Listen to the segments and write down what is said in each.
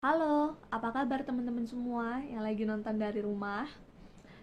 Halo, apa kabar teman-teman semua yang lagi nonton dari rumah?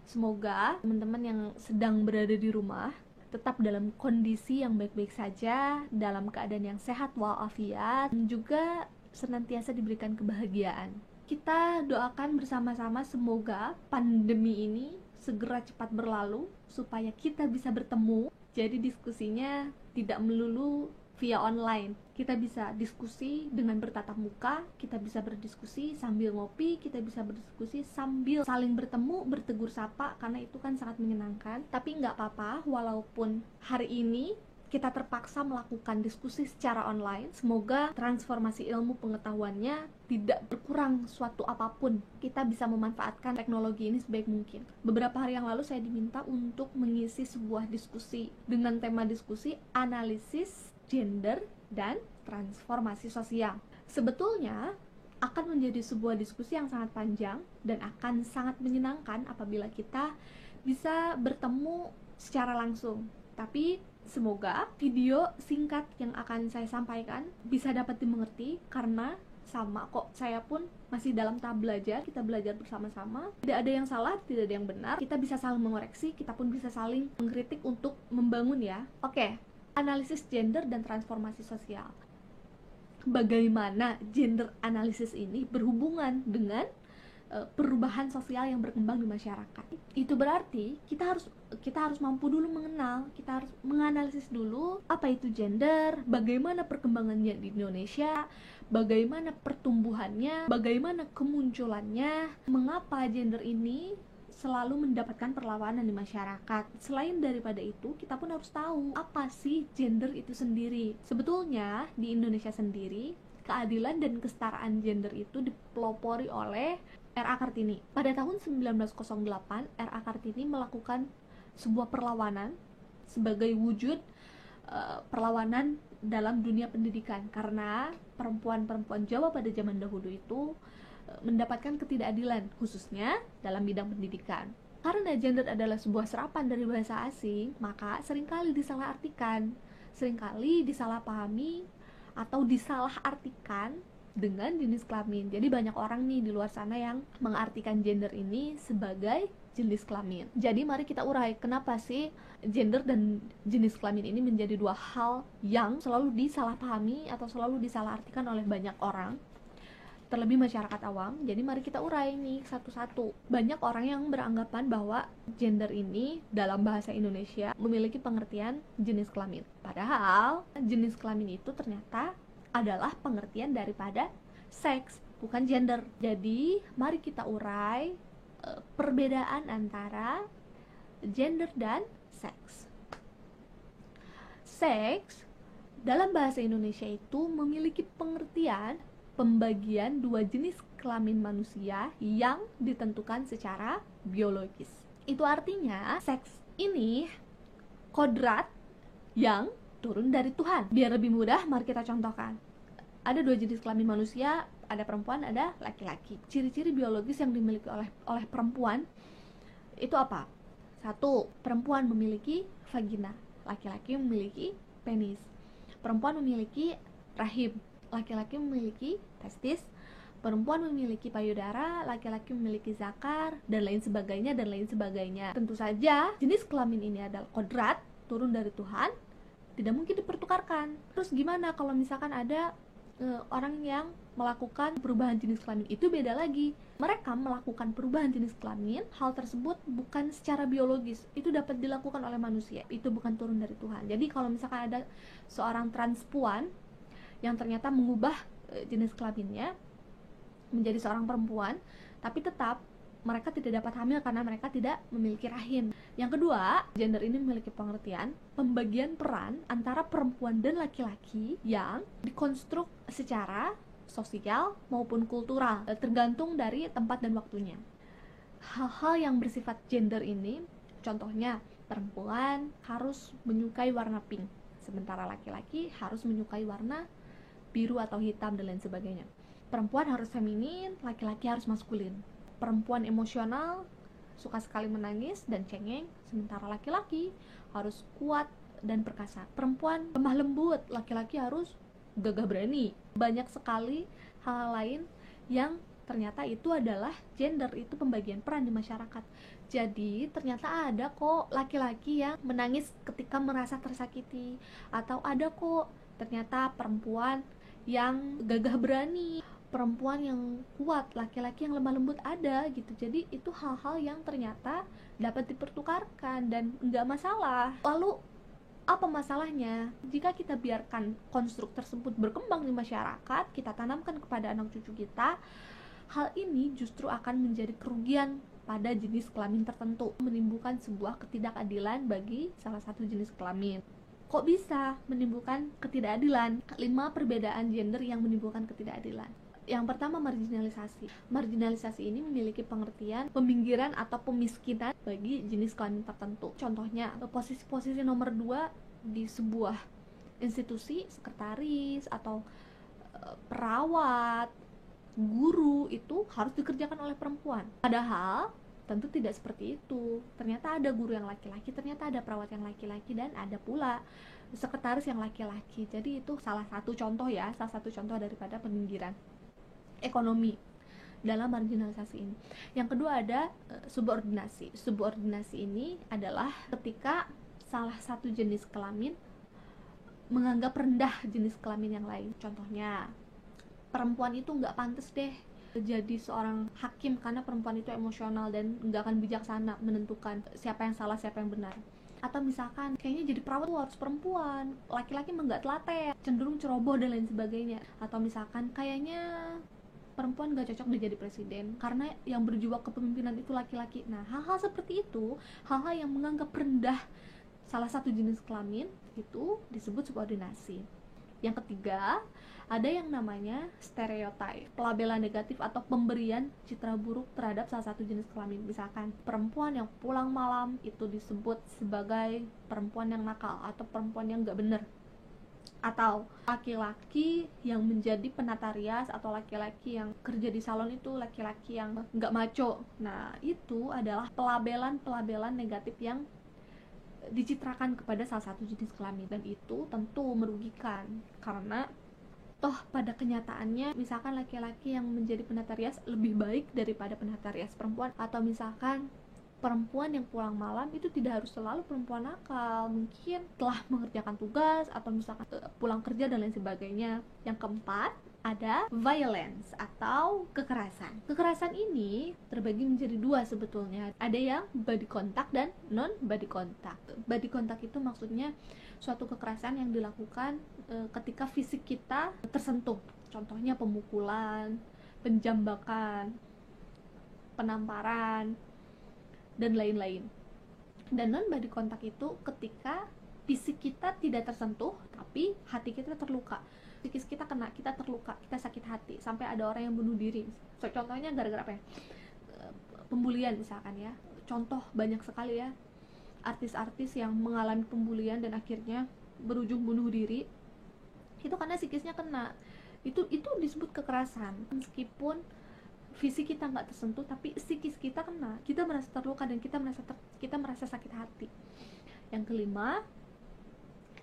Semoga teman-teman yang sedang berada di rumah tetap dalam kondisi yang baik-baik saja, dalam keadaan yang sehat walafiat, dan juga senantiasa diberikan kebahagiaan. Kita doakan bersama-sama semoga pandemi ini segera cepat berlalu supaya kita bisa bertemu. Jadi diskusinya tidak melulu via online. Kita bisa diskusi dengan bertatap muka, kita bisa berdiskusi sambil ngopi, kita bisa berdiskusi sambil saling bertemu, bertegur sapa, karena itu kan sangat menyenangkan. Tapi nggak apa-apa, walaupun hari ini kita terpaksa melakukan diskusi secara online. Semoga transformasi ilmu pengetahuannya tidak berkurang suatu apapun. Kita bisa memanfaatkan teknologi ini sebaik mungkin. Beberapa hari yang lalu saya diminta untuk mengisi sebuah diskusi dengan tema diskusi analisis gender dan transformasi sosial. Sebetulnya akan menjadi sebuah diskusi yang sangat panjang dan akan sangat menyenangkan apabila kita bisa bertemu secara langsung. Tapi semoga video singkat yang akan saya sampaikan bisa dapat dimengerti, karena sama kok, saya pun masih dalam tahap belajar. Kita belajar bersama-sama, tidak ada yang salah, tidak ada yang benar. Kita bisa saling mengoreksi, kita pun bisa saling mengkritik untuk membangun ya. Oke, analisis gender dan transformasi sosial. Bagaimana gender analisis ini berhubungan dengan perubahan sosial yang berkembang di masyarakat. Itu berarti kita harus mampu dulu mengenal, kita harus menganalisis dulu apa itu gender, bagaimana perkembangannya di Indonesia, bagaimana pertumbuhannya, bagaimana kemunculannya, mengapa gender ini selalu mendapatkan perlawanan di masyarakat. Selain daripada itu, kita pun harus tahu apa sih gender itu sendiri. Sebetulnya di Indonesia sendiri, keadilan dan kesetaraan gender itu dipelopori oleh R.A. Kartini. Pada tahun 1908, R.A. Kartini melakukan sebuah perlawanan sebagai wujud perlawanan dalam dunia pendidikan, karena perempuan-perempuan Jawa pada zaman dahulu itu mendapatkan ketidakadilan, khususnya dalam bidang pendidikan. Karena gender adalah sebuah serapan dari bahasa asing, maka seringkali disalahartikan, seringkali disalahpahami atau disalahartikan dengan jenis kelamin. Jadi banyak orang nih di luar sana yang mengartikan gender ini sebagai jenis kelamin. Jadi mari kita urai kenapa sih gender dan jenis kelamin ini menjadi dua hal yang selalu disalahpahami atau selalu disalahartikan oleh banyak orang, terlebih masyarakat awam. Jadi mari kita urai nih satu-satu. Banyak orang yang beranggapan bahwa gender ini dalam bahasa Indonesia memiliki pengertian jenis kelamin. Padahal jenis kelamin itu ternyata adalah pengertian daripada seks, bukan gender. Jadi mari kita urai perbedaan antara gender dan seks. Seks dalam bahasa Indonesia itu memiliki pengertian pembagian dua jenis kelamin manusia yang ditentukan secara biologis. Itu artinya seks ini kodrat yang turun dari Tuhan. Biar lebih mudah, mari kita contohkan. Ada dua jenis kelamin manusia, ada perempuan, ada laki-laki. Ciri-ciri biologis yang dimiliki oleh perempuan itu apa? Satu, perempuan memiliki vagina, laki-laki memiliki penis. Perempuan memiliki rahim, laki-laki memiliki testis, perempuan memiliki payudara, laki-laki memiliki zakar, dan lain sebagainya, dan lain sebagainya. Tentu saja jenis kelamin ini adalah kodrat, turun dari Tuhan, tidak mungkin dipertukarkan. Terus gimana kalau misalkan ada orang yang melakukan perubahan jenis kelamin? Itu beda lagi. Mereka melakukan perubahan jenis kelamin, hal tersebut bukan secara biologis, itu dapat dilakukan oleh manusia, itu bukan turun dari Tuhan. Jadi kalau misalkan ada seorang transpuan yang ternyata mengubah jenis kelaminnya menjadi seorang perempuan, tapi tetap mereka tidak dapat hamil karena mereka tidak memiliki rahim. Yang kedua, gender ini memiliki pengertian pembagian peran antara perempuan dan laki-laki yang dikonstruk secara sosial maupun kultural, tergantung dari tempat dan waktunya. Hal-hal yang bersifat gender ini, contohnya perempuan harus menyukai warna pink, sementara laki-laki harus menyukai warna biru atau hitam, dan lain sebagainya. Perempuan harus feminin, laki-laki harus maskulin. Perempuan emosional, suka sekali menangis dan cengeng, sementara laki-laki harus kuat dan perkasa. Perempuan lemah lembut, laki-laki harus gagah berani. Banyak sekali hal lain yang ternyata itu adalah gender, itu pembagian peran di masyarakat. Jadi ternyata ada kok laki-laki yang menangis ketika merasa tersakiti, atau ada kok ternyata perempuan yang gagah berani, perempuan yang kuat, laki-laki yang lemah lembut, ada gitu. Jadi itu hal-hal yang ternyata dapat dipertukarkan dan nggak masalah. Lalu apa masalahnya jika kita biarkan konstruk tersebut berkembang di masyarakat, kita tanamkan kepada anak cucu kita? Hal ini justru akan menjadi kerugian pada jenis kelamin tertentu, menimbulkan sebuah ketidakadilan bagi salah satu jenis kelamin. Kok bisa menimbulkan ketidakadilan? 5 perbedaan gender yang menimbulkan ketidakadilan. Yang pertama, marginalisasi. Marginalisasi ini memiliki pengertian peminggiran atau pemiskinan bagi jenis kelamin tertentu. Contohnya, posisi-posisi nomor 2 di sebuah institusi, sekretaris atau perawat, guru, itu harus dikerjakan oleh perempuan. Padahal tentu tidak seperti itu. Ternyata ada guru yang laki-laki, ternyata ada perawat yang laki-laki, dan ada pula sekretaris yang laki-laki. Jadi itu salah satu contoh ya, salah satu contoh daripada peminggiran ekonomi dalam marginalisasi ini. Yang kedua ada subordinasi. Subordinasi ini adalah ketika salah satu jenis kelamin menganggap rendah jenis kelamin yang lain. Contohnya, perempuan itu nggak pantas deh jadi seorang hakim karena perempuan itu emosional dan nggak akan bijaksana menentukan siapa yang salah, siapa yang benar. Atau misalkan kayaknya jadi perawat tuh harus perempuan, laki-laki mah nggak telaten, cenderung ceroboh dan lain sebagainya. Atau misalkan kayaknya perempuan gak cocok dia jadi presiden karena yang berjuang kepemimpinan itu laki-laki. Nah, hal-hal seperti itu, hal-hal yang menganggap rendah salah satu jenis kelamin, itu disebut subordinasi. Yang ketiga, ada yang namanya stereotip, pelabelan negatif atau pemberian citra buruk terhadap salah satu jenis kelamin. Misalkan perempuan yang pulang malam itu disebut sebagai perempuan yang nakal atau perempuan yang gak bener. Atau laki-laki yang menjadi penata rias atau laki-laki yang kerja di salon itu laki-laki yang nggak maco. Nah, itu adalah pelabelan negatif yang dicitrakan kepada salah satu jenis kelamin, dan itu tentu merugikan karena toh pada kenyataannya misalkan laki-laki yang menjadi penata rias lebih baik daripada penata rias perempuan. Atau misalkan perempuan yang pulang malam itu tidak harus selalu perempuan nakal, mungkin telah mengerjakan tugas atau misalkan pulang kerja dan lain sebagainya. Yang keempat, ada violence atau kekerasan. Kekerasan ini terbagi menjadi 2 sebetulnya. Ada yang body contact dan non body contact. Body contact itu maksudnya suatu kekerasan yang dilakukan ketika fisik kita tersentuh. Contohnya pemukulan, penjambakan, penamparan, dan lain-lain. Dan non body contact itu ketika fisik kita tidak tersentuh tapi hati kita terluka, psikis kita kena, kita terluka, kita sakit hati, sampai ada orang yang bunuh diri. Contohnya gara-gara apa ya? Pembulian misalkan ya. Contoh banyak sekali ya, artis-artis yang mengalami pembulian dan akhirnya berujung bunuh diri, itu karena psikisnya kena. Itu disebut kekerasan. Meskipun fisik kita nggak tersentuh tapi psikis kita kena, kita merasa terluka dan kita merasa sakit hati. Yang kelima,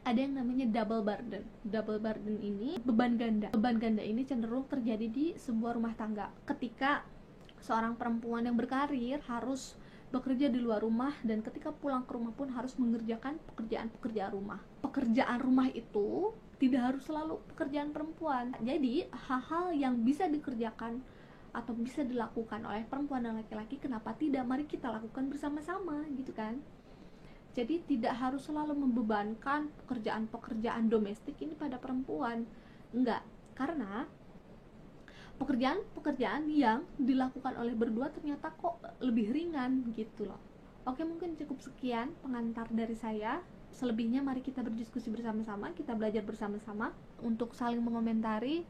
ada yang namanya double burden. Double burden ini beban ganda. Beban ganda ini cenderung terjadi di sebuah rumah tangga ketika seorang perempuan yang berkarir harus bekerja di luar rumah dan ketika pulang ke rumah pun harus mengerjakan pekerjaan rumah. Pekerjaan rumah itu tidak harus selalu pekerjaan perempuan. Jadi hal-hal yang bisa dikerjakan atau bisa dilakukan oleh perempuan dan laki-laki, kenapa tidak? Mari kita lakukan bersama-sama gitu kan. Jadi tidak harus selalu membebankan pekerjaan domestik ini pada perempuan. Enggak, karena pekerjaan yang dilakukan oleh berdua ternyata kok lebih ringan gitu loh. Oke, mungkin cukup sekian pengantar dari saya. Selebihnya mari kita berdiskusi bersama-sama, kita belajar bersama-sama untuk saling mengomentari,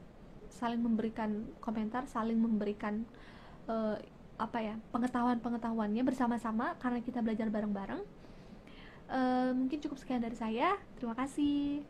saling memberikan komentar, saling memberikan pengetahuannya bersama-sama karena kita belajar bareng-bareng. Mungkin cukup sekian dari saya. Terima kasih.